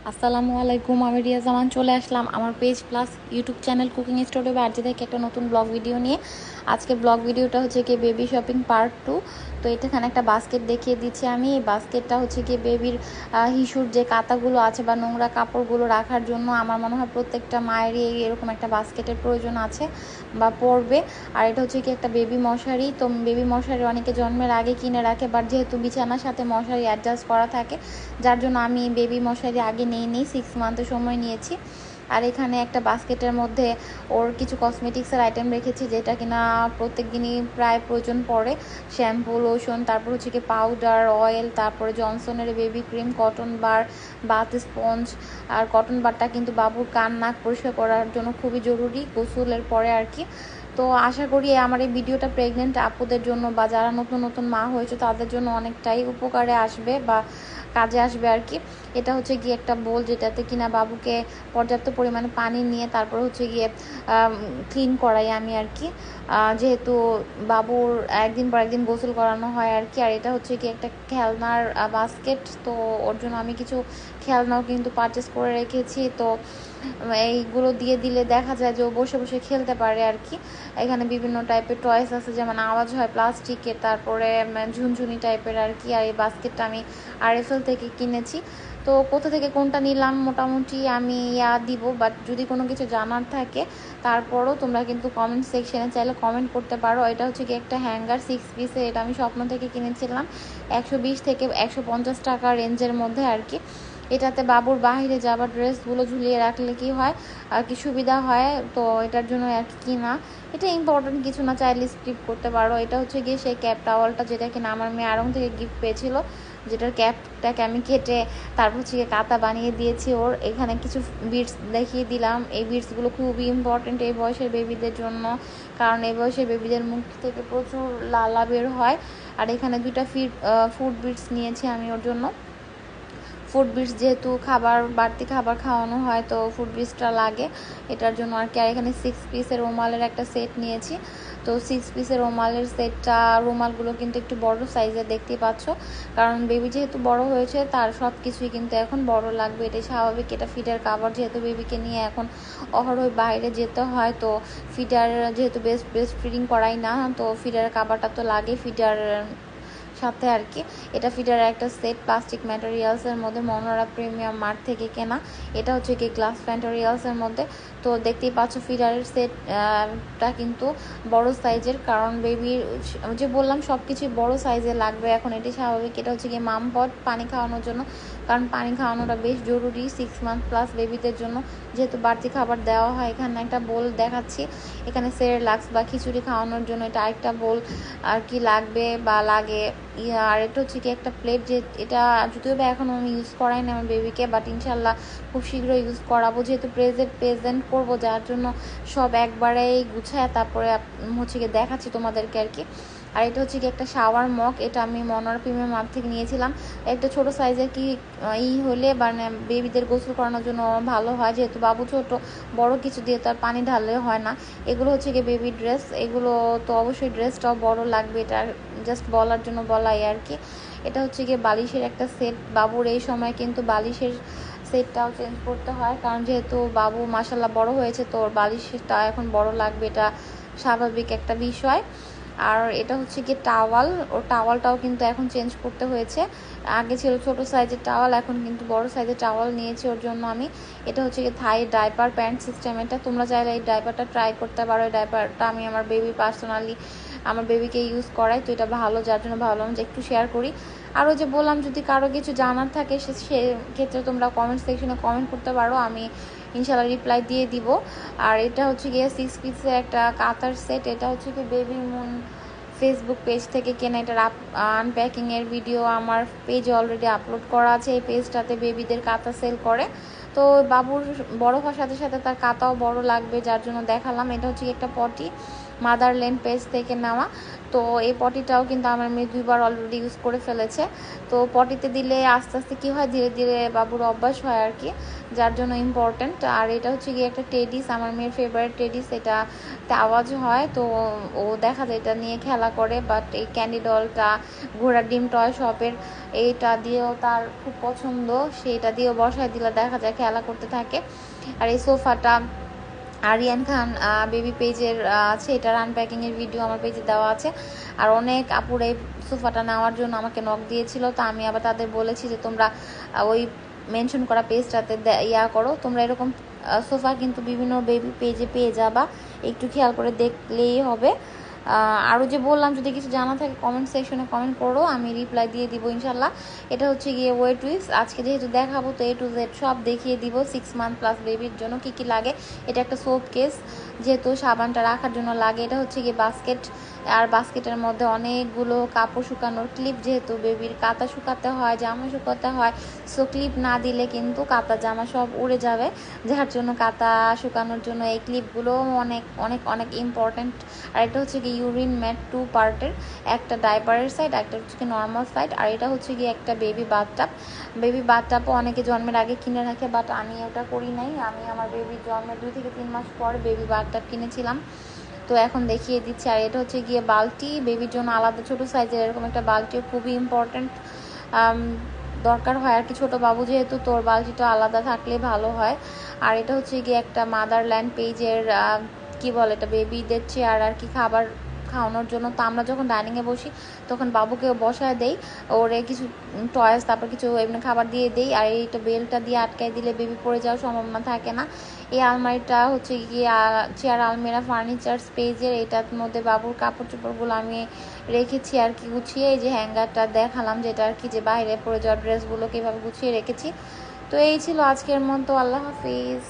আসসালামু আলাইকুম, আমি রিয়া জামান চলে আসলাম আমার page plus YouTube channel cooking studio বার্জি থেকে একটা নতুন ব্লগ ভিডিও নিয়ে। আজকে ব্লগ ভিডিওটা হচ্ছে কি বেবি শপিং পার্ট 2। তো এখানে একটা বাস্কেট দেখিয়ে দিচ্ছি আমি। এই বাস্কেটটা হচ্ছে কি বেবির হিসুর যে কাঁথাগুলো আছে বা নোংরা কাপড়গুলো রাখার জন্য আমার মনে হয় প্রত্যেকটা মায়েরই এরকম একটা বাস্কেটের প্রয়োজন আছে বা পড়বে। আর এটা হচ্ছে কি একটা বেবি মশারি। তো বেবি মশারি অনেকে জন্মের আগে কিনে রাখে, বাট যেহেতু বিছানার সাথে মশারি অ্যাডজাস্ট করা থাকে, যার জন্য আমি বেবি মশারি আগে নিইনি, 6 মান্থ সময় নিয়েছি। আর এখানে একটা বাস্কেটের মধ্যে ওর কিছু কসমেটিক্সের আইটেম রেখেছি, যেটা কিনা প্রত্যেক দিনই প্রায় প্রয়োজন পড়ে। শ্যাম্পু, লোশন, তারপর হচ্ছে কি পাউডার, অয়েল, তারপরে জনসনের বেবি ক্রিম, কটন বার, বাথ স্পঞ্জ। আর কটন বারটা কিন্তু বাবুর কান নাক পরিষ্কার করার জন্য খুবই জরুরি গোসলের পরে আর কি। তো আশা করি আমার এই ভিডিওটা প্রেগনেন্ট আপুদের জন্য বা যারা নতুন নতুন মা হয়েছে তাদের জন্য অনেকটাই উপকারে আসবে বা কাজে আসবে আর কি। এটা হচ্ছে গিয়ে একটা বোল, যেটাতে কিনা বাবুকে পর্যাপ্ত পরিমাণে পানি নিয়ে তারপর হচ্ছে গিয়ে ক্লিন করাই আমি আর কি, যেহেতু বাবুর একদিন পর একদিন গোসল করানো হয় আর কি। আর এটা হচ্ছে কি একটা খেলনার বাস্কেট, তো ওর জন্য আমি কিছু খেলনাও কিন্তু পারচেস করে রেখেছি। তো এইগুলো দিয়ে দিলে দেখা যায় যে ও বসে বসে খেলতে পারে আর কি। এখানে বিভিন্ন টাইপের টয়েস আছে, যেমন আওয়াজ হয় প্লাস্টিকের, তারপরে ঝুনঝুনি টাইপের আর কি। আর এই বাস্কেটটা আমি আরএফএল থেকে কিনেছি। তো কোথা থেকে কোনটা নিলাম মোটামুটি আমি দিব, বাট যদি কোনো কিছু জানার থাকে তারপরও তোমরা কিন্তু কমেন্ট সেকশনে চাইলে কমেন্ট করতে পারো। এটা হচ্ছে কি একটা হ্যাঙ্গার 6 পিসের, এটা আমি স্বপ্ন থেকে কিনেছিলাম 120 থেকে 150 টাকা রেঞ্জের মধ্যে আর কি। এটাতে বাবুর বাইরে যাবার ড্রেসগুলো ঝুলিয়ে রাখলে কি হয় আর কি সুবিধা হয়, তো এটার জন্য আর কি কিনা। এটা ইম্পর্টেন্ট কিছু না, চাইলে স্কিপ করতে পারো। এটা হচ্ছে গিয়ে সেই ক্যাপ টাওয়ালটা, যেটা কিনা আমার মেয়ে আড়ং থেকে গিফট পেয়েছিল, যেটার ক্যাপটাকে আমি কেটে তারপর হচ্ছে গিয়ে কাঁথা বানিয়ে দিয়েছি ওর। এখানে কিছু বিটস দেখিয়ে দিলাম। এই বিটসগুলো খুবই ইম্পর্টেন্ট এই বয়সের বেবিদের জন্য, কারণ এই বয়সের বেবিদের মুখ থেকে প্রচুর লালা বের হয়। আর এখানে 2টা ফুড বিটস নিয়েছি আমি ওর জন্য। ফুড বিটস যেহেতু বাড়তি খাবার খাওয়ানো হয়, তো ফুড বিটসটা লাগে এটার জন্য আর কি। আর এখানে 6 পিসের রুমালের একটা সেট নিয়েছি। তো 6 পিসের রুমালের সেটটা, রুমালগুলো কিন্তু একটু বড় সাইজের দেখতেই পাচ্ছ, কারণ বেবি যেহেতু বড় হয়েছে তার সব কিছুই কিন্তু এখন বড় লাগবে, এটাই স্বাভাবিক। এটা ফিডার কাভার, যেহেতু বেবিকে নিয়ে এখন অহরহ বাইরে যেতে হয়, তো ফিডার যেহেতু বেস্ট ফিডিং করাই না, তো ফিডার কাভারটা তো লাগে ফিডার সাথে আর কি। এটা ফিডারের একটা সেট, প্লাস্টিক ম্যাটেরিয়ালসের মধ্যে, মনোরা প্রিমিয়াম মার্ট থেকে কেনা। এটা হচ্ছে কি গ্লাস ম্যাটেরিয়ালসের মধ্যে। তো দেখতেই পাচ্ছ ফিডারের সেটটা কিন্তু বড় সাইজের, কারণ বেবির যে বললাম সব কিছুই বড় সাইজে লাগবে এখন, এটি স্বাভাবিক। এটা হচ্ছে কি মাম পট, পানি খাওয়ানোর জন্য, কারণ পানি খাওয়ানোটা বেশ জরুরি 6 মান্থ প্লাস বেবিদের জন্য, যেহেতু বাড়তি খাবার দেওয়া হয়। এখানে একটা বোল দেখাচ্ছি, এখানে সেরেলাক্স বা খিচুড়ি খাওয়ানোর জন্য এটা আরেকটা বোল আর কি লাগবে বা লাগে। আর এটা হচ্ছে কি একটা প্লেট, যে এটা যদিও বা এখন আমি ইউজ করাই না আমার বেবিকে, বাট ইনশাল্লাহ খুব শীঘ্রই ইউজ করাবো, যেহেতু প্রেজেন্ট করবো, যার জন্য সব একবারেই গুছায় তারপরে হচ্ছে কি দেখাচ্ছি তোমাদেরকে আর কি। আর এটা হচ্ছে কি একটা শাওয়ার মগ, এটা আমি মনোর প্রিমিয়াম মার্ট থেকে নিয়েছিলাম। একটা ছোট সাইজের কি হলে মানে বেবিদের গোসল করানোর জন্য ভালো হয়, যেহেতু বাবু ছোট, বড় কিছু দিয়ে তার পানি ঢাললে হয় না। এগুলো হচ্ছে কি বেবি ড্রেস, এগুলো তো অবশ্যই ড্রেসটাও বড় লাগবে, এটা জাস্ট বলার জন্য বলাই আর কি। এটা হচ্ছে গিয়ে বালিশের একটা সেট, বাবুর এই সময় কিন্তু বালিশের সেটটাও চেঞ্জ করতে হয়, কারণ যেহেতু বাবু মাশাল্লাহ বড় হয়েছে, তো ওর বালিশটা এখন বড় লাগবে, এটা স্বাভাবিক একটা বিষয়। আর এটা হচ্ছে গিয়ে টাওয়াল, ওর টাওয়ালটাও কিন্তু এখন চেঞ্জ করতে হয়েছে। আগে ছিল ছোট সাইজের টাওয়াল, এখন কিন্তু বড় সাইজের টাওয়াল নিয়েছি ওর জন্য আমি। এটা হচ্ছে গিয়ে থাই ডাইপার প্যান্ট সিস্টেম, এটা তোমরা চাইলে এই ডাইপারটা ট্রাই করতে পারো। এই ডাইপারটা আমি আমার আমার বেবিকে ইউজ করাই, তো এটা ভালো, যার জন্য ভাবলাম যে একটু শেয়ার করি। আরও যে বললাম, যদি কারো কিছু জানার থাকে সেক্ষেত্রে তোমরা কমেন্ট সেকশনে কমেন্ট করতে পারো, আমি ইনশাল্লাহ রিপ্লাই দিয়ে দিব। আর এটা হচ্ছে গিয়ে 6 পিসের একটা কাতার সেট, এটা হচ্ছে কি বেবি মুন ফেসবুক পেজ থেকে কেনা। এটার আনপ্যাকিংয়ের ভিডিও আমার পেজে অলরেডি আপলোড করা আছে। এই পেজটাতে বেবিদের কাঁথা সেল করে, তো বাবুর বড় হওয়ার সাথে সাথে তার কাঁথাও বড় লাগবে, যার জন্য দেখালাম। এটা হচ্ছে একটা পটি, মাদারল্যান্ড পেজ থেকে নেওয়া। তো এই পটিটাও কিন্তু আমার মেয়ে 2বার অলরেডি ইউজ করে ফেলেছে। তো পটিতে দিলে আস্তে আস্তে কী হয়, ধীরে ধীরে বাবুর অভ্যাস হয় আর কি, যার জন্য ইম্পর্ট্যান্ট। আর এটা হচ্ছে গিয়ে একটা টেডিস, আমার মেয়ের ফেভারিট টেডিস। এটাতে আওয়াজ হয়, তো ও দেখা যায় এটা নিয়ে খেলা করে। বাট এই ক্যান্ডি ডলটা ঘোড়ার ডিম টয় শপের এইটা দিয়েও তার খুব পছন্দ, সেইটা দিয়েও বসায় দিলে দেখা যায় খেলা করতে থাকে। আর এই সোফাটা আরিয়ান খান বেবি পেজের আছে, এটার আনপ্যাকিংয়ের ভিডিও আমার পেজে দেওয়া আছে। আর অনেক আপুরা এই সোফাটা নেওয়ার জন্য আমাকে নক দিয়েছিল, তো আমি আবার তাদের বলেছি যে তোমরা ওই মেনশন করা পেজটাতে করো। তোমরা এরকম সোফা কিন্তু বিভিন্ন বেবি পেজে পেয়ে যাবা, একটু খেয়াল করে দেখলেই হবে। আরও যে বললাম, যদি কিছু জানা থাকে কমেন্ট সেকশনে কমেন্ট করো, আমি রিপ্লাই দিয়ে দিব ইনশাল্লাহ। এটা হচ্ছে গিয়ে ওয়েট উইক্স, আজকে যেহেতু দেখাবো তো A to Z সব দেখিয়ে দিব। 6 মান্থ প্লাস বেবির জন্য কী কী লাগে। এটা একটা সোপ কেস, যেহেতু সাবানটা রাখার জন্য লাগে। এটা হচ্ছে গিয়ে বাস্কেট, আর বাস্কেটের মধ্যে অনেকগুলো কাপড় শুকানোর ক্লিপ, যেহেতু বেবির কাঁথা শুকাতে হয়, জামা শুকাতে হয়। সো ক্লিপ না দিলে কিন্তু কাঁথা জামা সব উড়ে যাবে, যার জন্য কাঁথা শুকানোর জন্য এই ক্লিপগুলো অনেক অনেক অনেক ইম্পর্ট্যান্ট। আর এটা হচ্ছে কি ইউরিন ম্যাট 2 পার্টের, একটা ডাইপারের সাইড, একটা হচ্ছে কি নর্মাল সাইড। আর এটা হচ্ছে কি একটা বেবি বাথটাব। বেবি বাথটাবও অনেকে জন্মের আগে কিনে রাখে, বাট আমি ওটা করি নাই। আমি আমার বেবির জন্মের 2 থেকে 3 মাস পর বেবি বাথটাব কিনেছিলাম, তো এখন দেখিয়ে দিচ্ছি। আর এটা হচ্ছে গিয়ে বালতি, বেবির জন্য আলাদা ছোটো সাইজের এরকম একটা বালতিও খুবই ইম্পর্ট্যান্ট দরকার হয় আর কি। ছোটো বাবু যেহেতু, তোর বালতিটা আলাদা থাকলে ভালো হয়। আর এটা হচ্ছে গিয়ে একটা মাদারল্যান্ড পেজের কি বলে এটা, বেবিদের চেয়ার আর কি, খাবার খাওয়ানোর জন্য। তো আমরা যখন ডাইনিংয়ে বসি তখন বাবুকে বসায় দেই, ওরে কিছু টয়েস তারপর কিছু এমনি খাবার দিয়ে দেই। আর এইটা বেলটা দিয়ে আটকায় দিলে বেবি পড়ে যাওয়ার সম্ভাবনা থাকে না। এই আলমারিটা হচ্ছে গিয়ে চেয়ার আলমিরা ফার্নিচার পেজের, এটার মধ্যে বাবুর কাপড় চোপড়গুলো আমি রেখেছি আর কি গুছিয়ে। এই যে হ্যাঙ্গারটা দেখালাম, যেটা আর কি যে বাইরে পড়ে যাওয়া ড্রেসগুলো কীভাবে গুছিয়ে রেখেছি। তো এই ছিল আজকের মতো, আল্লাহ হাফিজ।